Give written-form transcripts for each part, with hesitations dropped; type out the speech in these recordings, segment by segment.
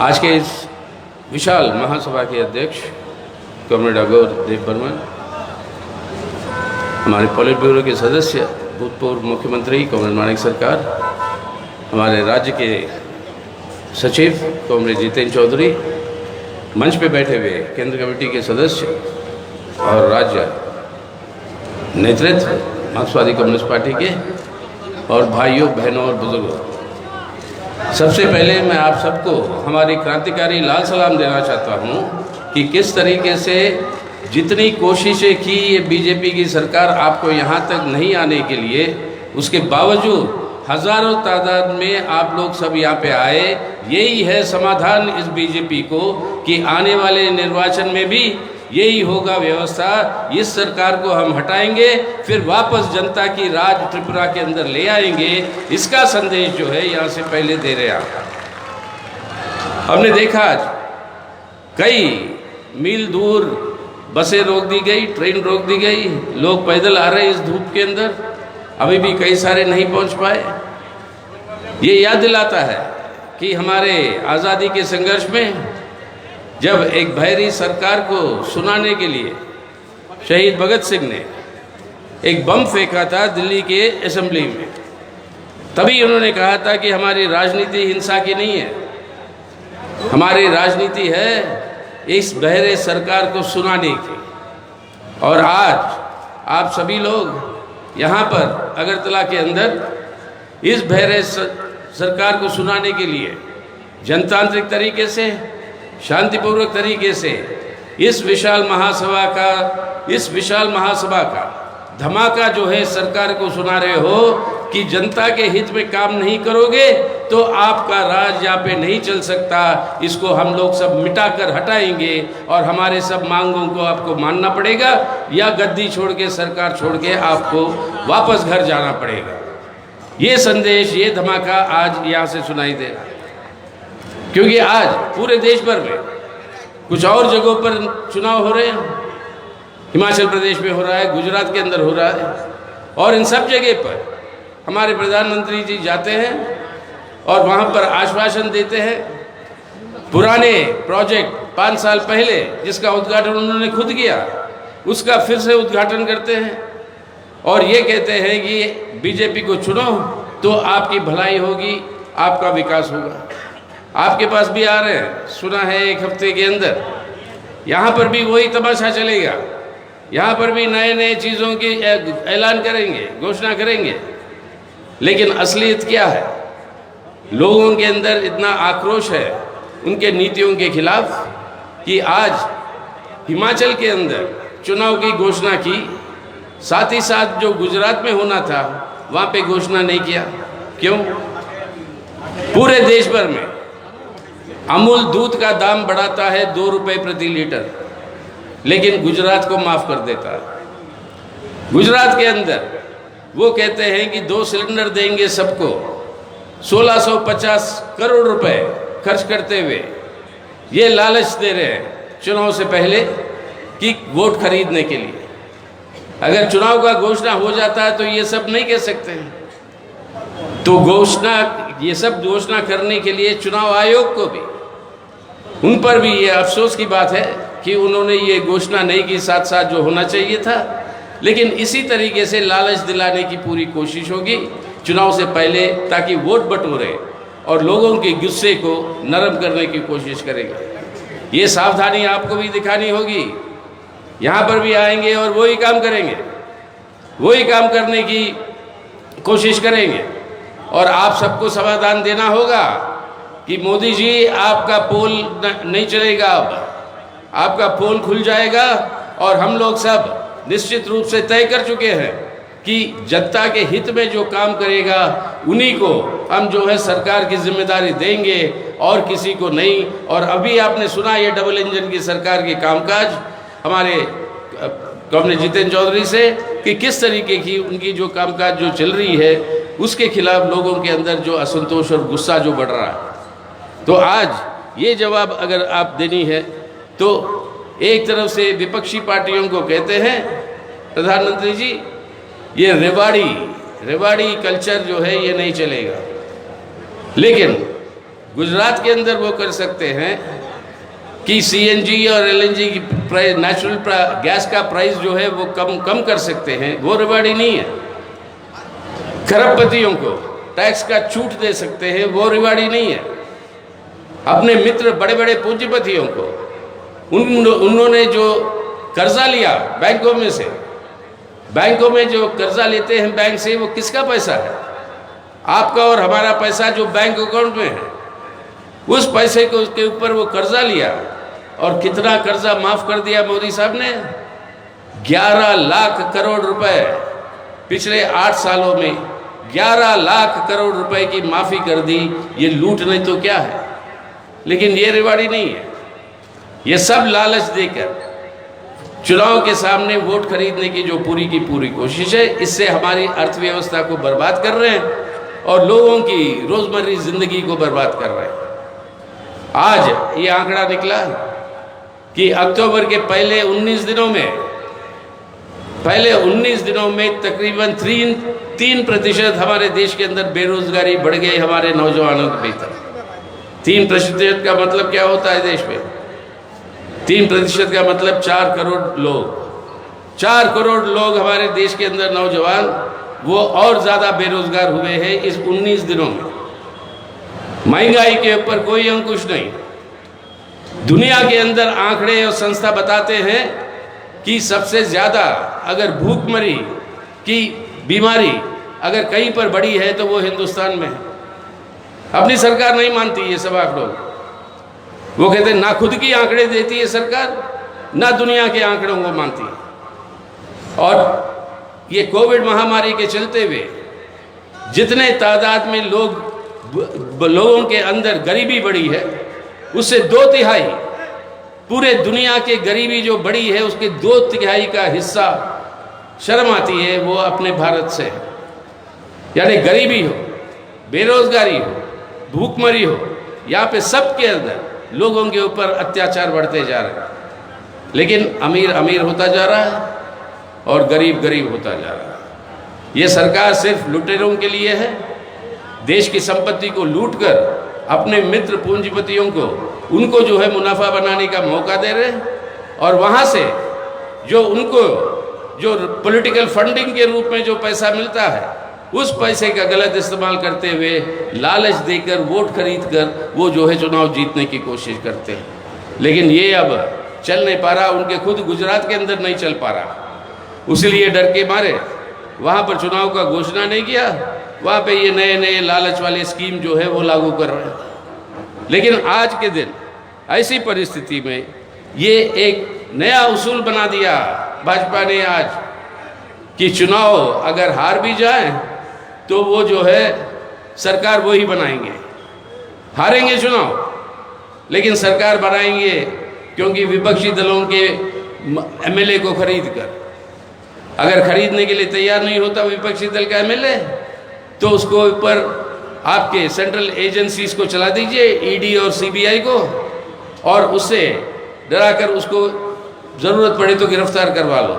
आज के इस विशाल महासभा के अध्यक्ष कॉमरेड अगौर देव बर्मन, हमारे पॉलिट ब्यूरो के सदस्य भूतपूर्व मुख्यमंत्री कॉमरेड माणिक सरकार, हमारे राज्य के सचिव कॉमरेड जितेंद्र चौधरी, मंच पे बैठे हुए केंद्र कमेटी के सदस्य और राज्य नेतृत्व मार्क्सवादी कम्युनिस्ट पार्टी के, और भाइयों बहनों और बुजुर्गों, सबसे पहले मैं आप सबको हमारी क्रांतिकारी लाल सलाम देना चाहता हूं कि किस तरीके से जितनी कोशिशें की ये बीजेपी की सरकार आपको यहाँ तक नहीं आने के लिए, उसके बावजूद हज़ारों तादाद में आप लोग सब यहाँ पे आए। यही है समाधान इस बीजेपी को कि आने वाले निर्वाचन में भी यही होगा व्यवस्था। इस सरकार को हम हटाएंगे, फिर वापस जनता की राज त्रिपुरा के अंदर ले आएंगे। इसका संदेश जो है यहाँ से पहले दे रहे हैं। हमने देखा आज कई मील दूर बसें रोक दी गई, ट्रेन रोक दी गई, लोग पैदल आ रहे इस धूप के अंदर, अभी भी कई सारे नहीं पहुँच पाए। ये याद दिलाता है कि हमारे आज़ादी के संघर्ष में जब एक भैरी सरकार को सुनाने के लिए शहीद भगत सिंह ने एक बम फेंका था दिल्ली के असेंबली में, तभी उन्होंने कहा था कि हमारी राजनीति हिंसा की नहीं है, हमारी राजनीति है इस बहरे सरकार को सुनाने की। और आज आप सभी लोग यहाँ पर अगरतला के अंदर इस बहरे सरकार को सुनाने के लिए जनतांत्रिक तरीके से, शांतिपूर्वक तरीके से इस विशाल महासभा का धमाका जो है सरकार को सुना रहे हो कि जनता के हित में काम नहीं करोगे तो आपका राज यहाँ पे नहीं चल सकता। इसको हम लोग सब मिटाकर हटाएंगे और हमारे सब मांगों को आपको मानना पड़ेगा या गद्दी छोड़ के, सरकार छोड़ के आपको वापस घर जाना पड़ेगा। ये संदेश, ये धमाका आज यहाँ से सुनाई दे रहा है, क्योंकि आज पूरे देश भर में कुछ और जगहों पर चुनाव हो रहे हैं। हिमाचल प्रदेश में हो रहा है, गुजरात के अंदर हो रहा है, और इन सब जगह पर हमारे प्रधानमंत्री जी जाते हैं और वहाँ पर आश्वासन देते हैं। पुराने प्रोजेक्ट 5 साल पहले जिसका उद्घाटन उन्होंने खुद किया, उसका फिर से उद्घाटन करते हैं और ये कहते हैं कि बीजेपी को चुनो तो आपकी भलाई होगी, आपका विकास होगा। आपके पास भी आ रहे हैं, सुना है 1 हफ्ते के अंदर यहाँ पर भी वही तमाशा चलेगा। यहाँ पर भी नए नए चीज़ों की ऐलान करेंगे, घोषणा करेंगे, लेकिन असलियत क्या है? लोगों के अंदर इतना आक्रोश है उनके नीतियों के खिलाफ कि आज हिमाचल के अंदर चुनाव की घोषणा की, साथ ही साथ जो गुजरात में होना था वहाँ पे घोषणा नहीं किया। क्यों? पूरे देश भर में अमूल दूध का दाम बढ़ाता है 2 रुपये प्रति लीटर, लेकिन गुजरात को माफ़ कर देता है। गुजरात के अंदर वो कहते हैं कि 2 सिलेंडर देंगे सबको, 1650 करोड़ रुपए खर्च करते हुए ये लालच दे रहे हैं चुनाव से पहले कि वोट खरीदने के लिए। अगर चुनाव का घोषणा हो जाता है तो ये सब नहीं कह सकते हैं। तो ये सब घोषणा करने के लिए चुनाव आयोग को भी, उन पर भी ये अफसोस की बात है कि उन्होंने ये घोषणा नहीं की, साथ साथ जो होना चाहिए था। लेकिन इसी तरीके से लालच दिलाने की पूरी कोशिश होगी चुनाव से पहले, ताकि वोट बटोरे और लोगों के गुस्से को नरम करने की कोशिश करेंगे। ये सावधानी आपको भी दिखानी होगी। यहाँ पर भी आएंगे और वही काम करेंगे, वही काम करने की कोशिश करेंगे, और आप सबको समाधान देना होगा कि मोदी जी आपका पोल नहीं चलेगा, अब आपका पोल खुल जाएगा। और हम लोग सब निश्चित रूप से तय कर चुके हैं कि जनता के हित में जो काम करेगा उन्हीं को हम जो है सरकार की जिम्मेदारी देंगे और किसी को नहीं। और अभी आपने सुना ये डबल इंजन की सरकार के कामकाज हमारे कॉमरेड जितेंद्र चौधरी से कि किस तरीके की उनकी जो कामकाज जो चल रही है उसके खिलाफ लोगों के अंदर जो असंतोष और गुस्सा जो बढ़ रहा है। तो आज ये जवाब अगर आप देनी है तो एक तरफ से विपक्षी पार्टियों को कहते हैं प्रधानमंत्री जी, ये रेवाड़ी कल्चर जो है ये नहीं चलेगा, लेकिन गुजरात के अंदर वो कर सकते हैं कि सीएनजी और एलएनजी की प्राइस, नेचुरल गैस का प्राइस जो है वो कम कर सकते हैं, वो रिवाड़ी नहीं है। खरबपतियों को टैक्स का छूट दे सकते हैं, वो रिवाड़ी नहीं है। अपने मित्र बड़े बड़े पूंजीपतियों को उन्होंने जो कर्जा लिया बैंकों में से, बैंकों में जो कर्जा लेते हैं बैंक से, वो किसका पैसा है? आपका और हमारा पैसा जो बैंक अकाउंट में है, उस पैसे को उसके ऊपर वो कर्जा लिया और कितना कर्जा माफ कर दिया मोदी साहब ने? 11 लाख करोड़ रुपए पिछले 8 सालों में 11 लाख करोड़ रुपए की माफी कर दी। ये लूट नहीं तो क्या है? लेकिन ये रिवाड़ी नहीं है। ये सब लालच देकर चुनाव के सामने वोट खरीदने की जो पूरी की पूरी कोशिश है, इससे हमारी अर्थव्यवस्था को बर्बाद कर रहे हैं और लोगों की रोजमर्रा जिंदगी को बर्बाद कर रहे हैं। आज ये आंकड़ा निकला कि अक्टूबर के पहले 19 दिनों में तकरीबन 3% हमारे देश के अंदर बेरोजगारी बढ़ गई हमारे नौजवानों के भीतर। 3% का मतलब क्या होता है देश में? 3% का मतलब 4 करोड़ लोग। 4 करोड़ लोग हमारे देश के अंदर नौजवान वो और ज़्यादा बेरोजगार हुए हैं इस 19 दिनों में। महंगाई के ऊपर कोई अंकुश नहीं। दुनिया के अंदर आंकड़े और संस्था बताते हैं कि सबसे ज़्यादा अगर भूखमरी की बीमारी अगर कहीं पर बढ़ी है तो वो हिंदुस्तान में है। अपनी सरकार नहीं मानती ये सब आंकड़ों। वो कहते हैं ना खुद की आंकड़े देती है सरकार, ना दुनिया के आंकड़ों को मानती है। और ये कोविड महामारी के चलते हुए जितने तादाद में लोगों के अंदर गरीबी बढ़ी है, उससे 2/3 पूरे दुनिया के गरीबी जो बढ़ी है उसके 2/3 का हिस्सा, शर्म आती है, वो अपने भारत से है। यानी गरीबी हो, बेरोजगारी हो, भूखमरी हो, यहाँ पे सबके अंदर लोगों के ऊपर अत्याचार बढ़ते जा रहे हैं। लेकिन अमीर अमीर होता जा रहा है और गरीब गरीब होता जा रहा है। ये सरकार सिर्फ लुटेरों के लिए है। देश की संपत्ति को लूटकर अपने मित्र पूंजीपतियों को, उनको जो है मुनाफा बनाने का मौका दे रहे हैं और वहाँ से जो उनको जो पॉलिटिकल फंडिंग के रूप में जो पैसा मिलता है, उस पैसे का गलत इस्तेमाल करते हुए लालच देकर वोट खरीद कर वो जो है चुनाव जीतने की कोशिश करते हैं। लेकिन ये अब चल नहीं पा रहा, उनके खुद गुजरात के अंदर नहीं चल पा रहा। उसीलिए डर के मारे वहाँ पर चुनाव का घोषणा नहीं किया, वहाँ पे ये नए नए लालच वाले स्कीम जो है वो लागू कर रहे हैं। लेकिन आज के दिन ऐसी परिस्थिति में ये एक नया उसूल बना दिया भाजपा ने आज कि चुनाव अगर हार भी जाए तो वो जो है सरकार वो ही बनाएंगे। हारेंगे चुनाव लेकिन सरकार बनाएंगे, क्योंकि विपक्षी दलों के एमएलए को खरीद कर, अगर खरीदने के लिए तैयार नहीं होता विपक्षी दल का एमएलए, तो उसको ऊपर आपके सेंट्रल एजेंसीज को चला दीजिए, ईडी और सीबीआई को, और उससे डराकर उसको ज़रूरत पड़े तो गिरफ्तार करवा लो।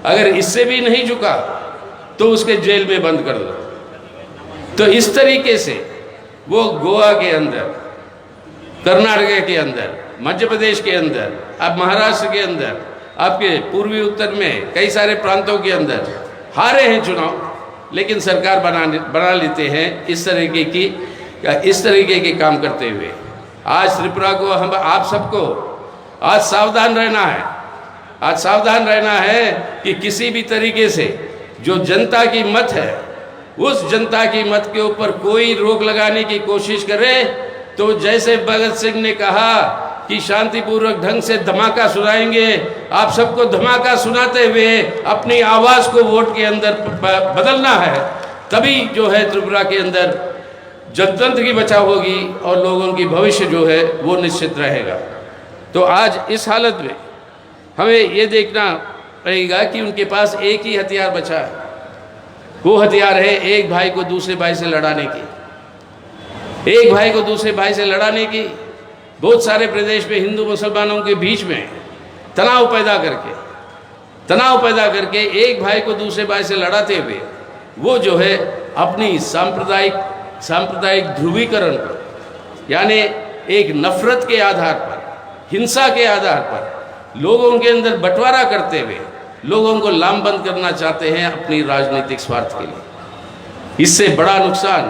अगर इससे भी नहीं झुका तो उसके जेल में बंद कर दो। तो इस तरीके से वो गोवा के अंदर, कर्नाटक के अंदर, मध्य प्रदेश के अंदर, अब महाराष्ट्र के अंदर, आपके पूर्वी उत्तर में कई सारे प्रांतों के अंदर हारे हैं चुनाव, लेकिन सरकार बना लेते हैं इस तरीके के काम करते हुए। आज त्रिपुरा को हम आप सबको आज सावधान रहना है। आज सावधान रहना है कि किसी भी तरीके से जो जनता की मत है, उस जनता की मत के ऊपर कोई रोक लगाने की कोशिश करे तो जैसे भगत सिंह ने कहा कि शांतिपूर्वक ढंग से धमाका सुनाएंगे, आप सबको धमाका सुनाते हुए अपनी आवाज़ को वोट के अंदर बदलना है। तभी जो है त्रिपुरा के अंदर जनतंत्र की बचाव होगी और लोगों की भविष्य जो है वो निश्चित रहेगा। तो आज इस हालत में हमें ये देखना पड़ेगा कि उनके पास एक ही हथियार बचा है। वो हथियार है एक भाई को दूसरे भाई से लड़ाने की। एक भाई को दूसरे भाई से लड़ाने की, बहुत सारे प्रदेश में हिंदू मुसलमानों के बीच में तनाव पैदा करके एक भाई को दूसरे भाई से लड़ाते हुए वो जो है अपनी सांप्रदायिक ध्रुवीकरण को, यानी एक नफरत के आधार पर, हिंसा के आधार पर लोगों के अंदर बंटवारा करते हुए लोगों को लामबंद करना चाहते हैं अपनी राजनीतिक स्वार्थ के लिए। इससे बड़ा नुकसान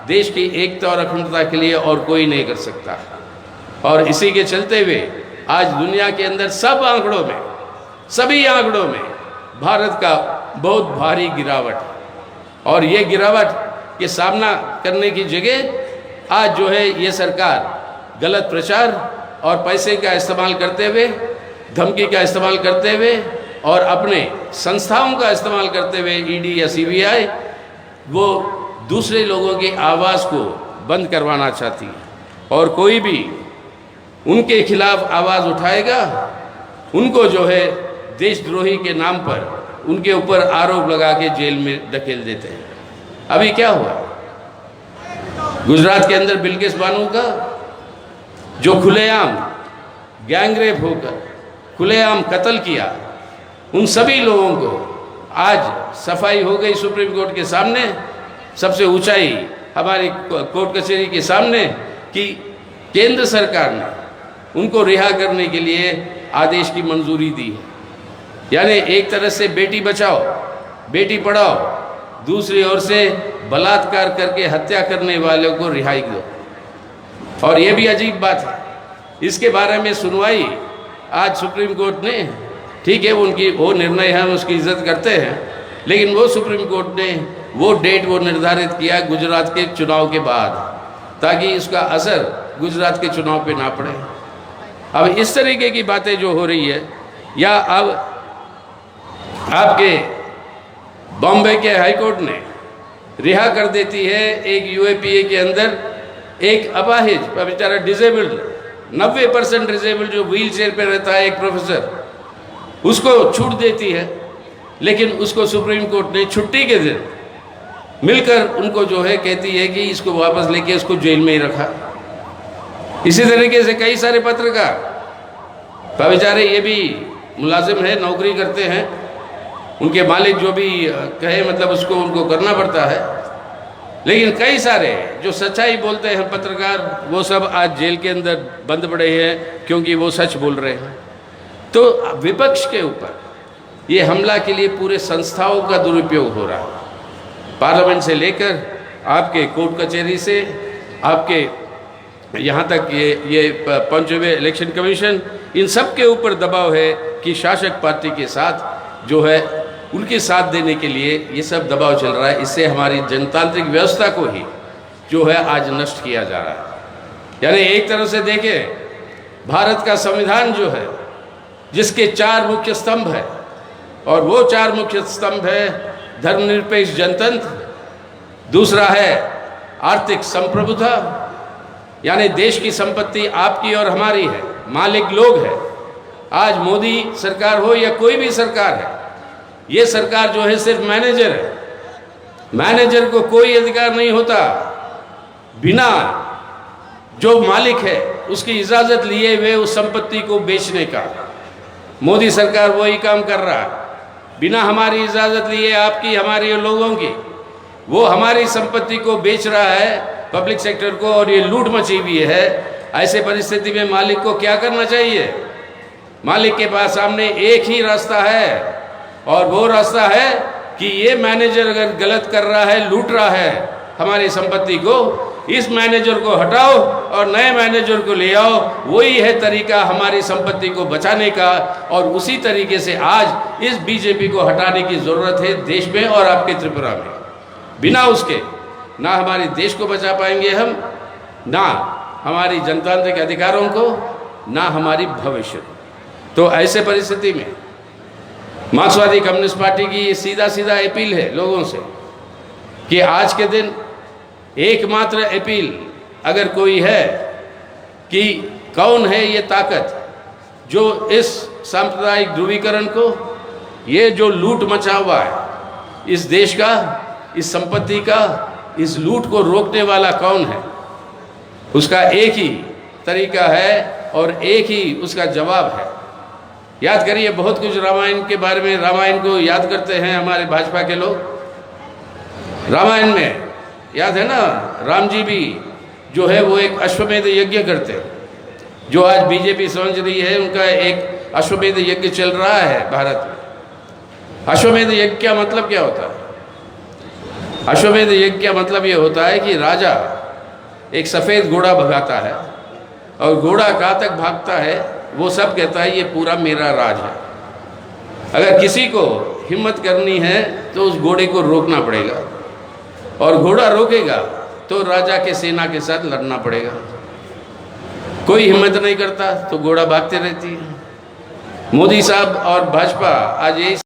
देश की एकता और अखंडता के लिए और कोई नहीं कर सकता। और इसी के चलते हुए आज दुनिया के अंदर सब आंकड़ों में, सभी आंकड़ों में भारत का बहुत भारी गिरावट है। और ये गिरावट के सामना करने की जगह आज जो है ये सरकार गलत प्रचार और पैसे का इस्तेमाल करते हुए, धमकी का इस्तेमाल करते हुए और अपने संस्थाओं का इस्तेमाल करते हुए, ईडी या सीबीआई, वो दूसरे लोगों की आवाज़ को बंद करवाना चाहती है। और कोई भी उनके खिलाफ आवाज़ उठाएगा, उनको जो है देशद्रोही के नाम पर उनके ऊपर आरोप लगा के जेल में धकेल देते हैं। अभी क्या हुआ गुजरात के अंदर, बिल्किस बानो का जो खुलेआम गैंगरेप होकर खुलेआम कत्ल किया, उन सभी लोगों को आज सफाई हो गई सुप्रीम कोर्ट के सामने, सबसे ऊंचाई हमारी कोर्ट कचहरी के सामने, कि केंद्र सरकार ने उनको रिहा करने के लिए आदेश की मंजूरी दी है। यानी एक तरह से बेटी बचाओ बेटी पढ़ाओ, दूसरी ओर से बलात्कार करके हत्या करने वालों को रिहाई दो। और ये भी अजीब बात है, इसके बारे में सुनवाई आज सुप्रीम कोर्ट ने, ठीक है उनकी वो निर्णय है, हम उसकी इज्जत करते हैं, लेकिन वो सुप्रीम कोर्ट ने वो डेट वो निर्धारित किया गुजरात के चुनाव के बाद, ताकि इसका असर गुजरात के चुनाव पे ना पड़े। अब इस तरीके की बातें जो हो रही है, या अब आपके बॉम्बे के हाई कोर्ट ने रिहा कर देती है एक यूएपीए के अंदर एक अपाहिज, बेचारा डिसेबल्ड, 90% डिसेबल्ड जो व्हील चेयर पर रहता है, एक प्रोफेसर, उसको छूट देती है। लेकिन उसको सुप्रीम कोर्ट ने छुट्टी के दिन मिलकर उनको जो है कहती है कि इसको वापस लेके उसको जेल में ही रखा। इसी तरीके से कई सारे पत्रकार, बेचारे ये भी मुलाजिम है, नौकरी करते हैं, उनके मालिक जो भी कहे मतलब उसको उनको करना पड़ता है, लेकिन कई सारे जो सच्चाई बोलते हैं पत्रकार, वो सब आज जेल के अंदर बंद पड़े हैं क्योंकि वो सच बोल रहे हैं। तो विपक्ष के ऊपर ये हमला के लिए पूरे संस्थाओं का दुरुपयोग हो रहा है, पार्लियामेंट से लेकर आपके कोर्ट कचहरी से आपके यहाँ तक ये 5वें इलेक्शन कमीशन, इन सब के ऊपर दबाव है कि शासक पार्टी के साथ जो है उनके साथ देने के लिए ये सब दबाव चल रहा है। इससे हमारी जनतांत्रिक व्यवस्था को ही जो है आज नष्ट किया जा रहा है। यानी एक तरह से देखें, भारत का संविधान जो है, जिसके 4 मुख्य स्तंभ है, और वो 4 मुख्य स्तंभ है धर्मनिरपेक्ष जनतंत्र, दूसरा है आर्थिक संप्रभुता, यानी देश की संपत्ति आपकी और हमारी है, मालिक लोग हैं। आज मोदी सरकार हो या कोई भी सरकार है, ये सरकार जो है सिर्फ मैनेजर है, मैनेजर को कोई अधिकार नहीं होता बिना जो मालिक है उसकी इजाज़त लिए हुए उस संपत्ति को बेचने का। मोदी सरकार वही काम कर रहा है, बिना हमारी इजाज़त लिए, आपकी हमारी और लोगों की, वो हमारी संपत्ति को बेच रहा है पब्लिक सेक्टर को, और ये लूट मची हुई है। ऐसे परिस्थिति में मालिक को क्या करना चाहिए? मालिक के पास सामने एक ही रास्ता है, और वो रास्ता है कि ये मैनेजर अगर गलत कर रहा है, लूट रहा है हमारी संपत्ति को, इस मैनेजर को हटाओ और नए मैनेजर को ले आओ। वही है तरीका हमारी संपत्ति को बचाने का। और उसी तरीके से आज इस बीजेपी को हटाने की ज़रूरत है देश में और आपके त्रिपुरा में। बिना उसके ना हमारे देश को बचा पाएंगे हम, ना हमारी जनतांत्रिक अधिकारों को, ना हमारी भविष्य। तो ऐसे परिस्थिति में मार्क्सवादी कम्युनिस्ट पार्टी की सीधा सीधा अपील है लोगों से कि आज के दिन एकमात्र अपील अगर कोई है कि कौन है ये ताकत जो इस सांप्रदायिक ध्रुवीकरण को, ये जो लूट मचा हुआ है इस देश का, इस संपत्ति का, इस लूट को रोकने वाला कौन है, उसका एक ही तरीका है और एक ही उसका जवाब है। याद करिए, बहुत कुछ रामायण के बारे में, रामायण को याद करते हैं हमारे भाजपा के लोग। रामायण में याद है ना, राम जी भी जो है वो एक अश्वमेध यज्ञ करते हैं। जो आज बीजेपी समझ रही है, उनका एक अश्वमेध यज्ञ चल रहा है भारत में। अश्वमेध यज्ञ का मतलब क्या होता है? अश्वमेध यज्ञ का मतलब ये होता है कि राजा एक सफ़ेद घोड़ा भगाता है और घोड़ा कहाँ तक भागता है वो सब कहता है ये पूरा मेरा राज है। अगर किसी को हिम्मत करनी है तो उस घोड़े को रोकना पड़ेगा, और घोड़ा रोकेगा तो राजा के सेना के साथ लड़ना पड़ेगा। कोई हिम्मत नहीं करता तो घोड़ा भागते रहती है। मोदी साहब और भाजपा आज यही